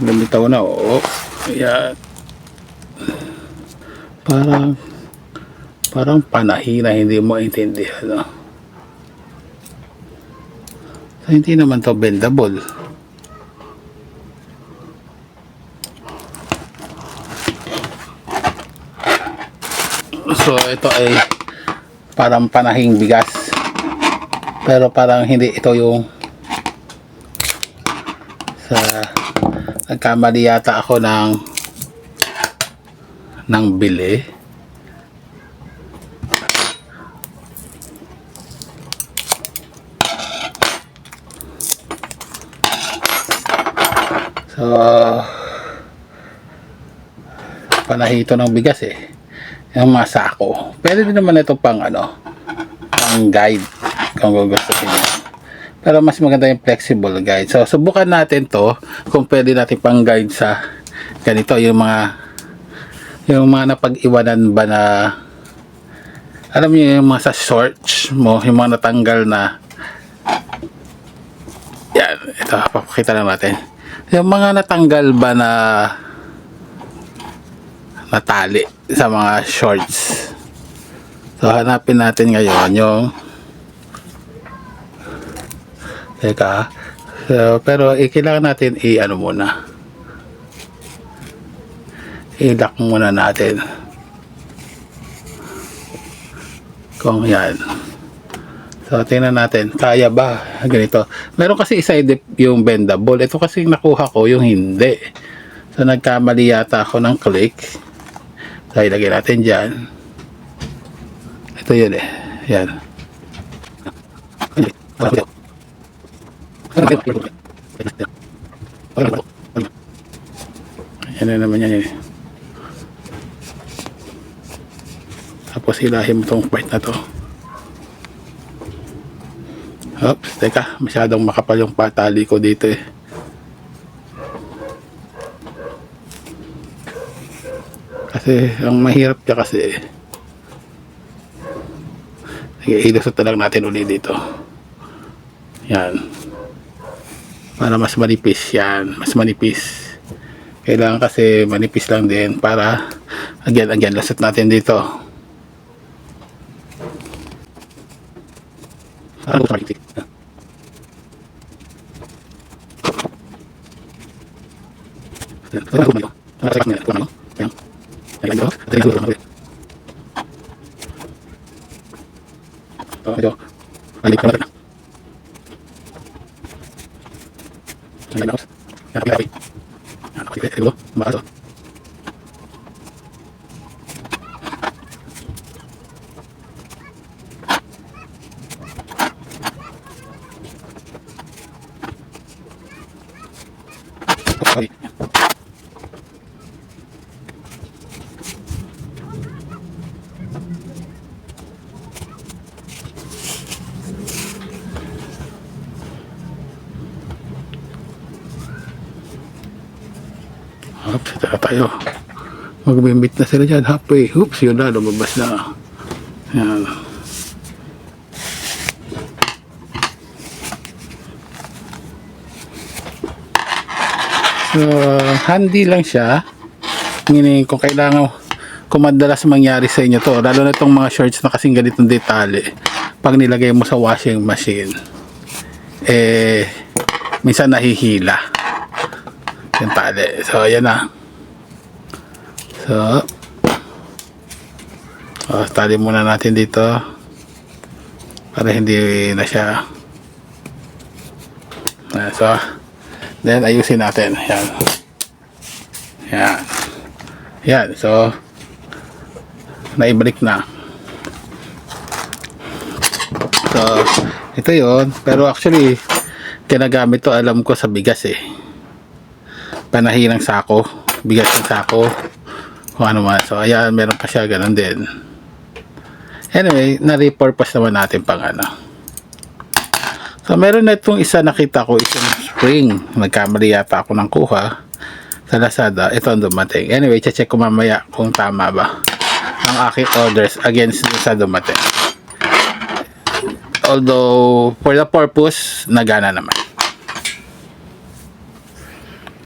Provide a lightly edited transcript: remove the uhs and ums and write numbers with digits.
lumitaw na. Oo. Ayan. Parang panahi na hindi mo intindihan. No? So, hindi naman to bendable. So ito ay parang panahing bigas, pero parang hindi ito yung sa nagkamali yata ako ng bili. So panahito ng bigas yung mga sako. Pwede din naman ito pang pang guide kung gugustuhin niyo. Pero mas maganda yung flexible guide. So subukan natin to kung pwede natin pang guide sa ganito, yung mga napag-iwanan ba na, alam niyo yung mga sa shorts mo, yung mga natanggal na yan, ito papakita lang natin. Yung mga natanggal ba na tali sa mga shorts. So hanapin natin ngayon yung teka. So, pero kailangan natin muna. I-lock muna natin. Kung yan. So tingnan natin, kaya ba ganito? Meron kasi isa-dip yung bendable. Ito kasi nakuha ko yung hindi. So nagkamali yata ako ng click. So, ilagay natin dyan. Ito yun Yan. Yan na naman yan Tapos hilahin mo itong part na to. Oops, teka. Masyadong makapal yung patali ko dito Kasi ang mahirap niya kasi ilusot na lang natin ulit dito. Yan. Para mas manipis yan. Mas manipis. Kailangan kasi manipis lang din para again lusot natin dito. Ano ba ito? Oops, ito tayo. Mag-bimbit na sila dyan. Halfway. Oops, yun na. Lumabas na. Yan. So, handy lang siya. Meaning, kung kailangan, kung madalas mangyari sa inyo to, lalo na itong mga shorts na kasing ganitong detalye, pag nilagay mo sa washing machine, minsan nahihila yung tali. So ayan na. So tali muna natin dito para hindi na siya so then ayusin natin. Yan. So naibalik na. So ito yon, pero actually ginagamit to, alam ko, sa bigas panahi ng sako, bigas ng sako, kung ano man. So ayan, meron pa siya ganun din. Anyway, na-repurpose naman natin pang So meron na itong isa, nakita ko isang spring, nagkamali yata ako ng kuha sa Lazada. Ito ang dumating. Anyway, check ko mamaya kung tama ba ang aking orders against sa dumating. Although for the purpose, nagana naman.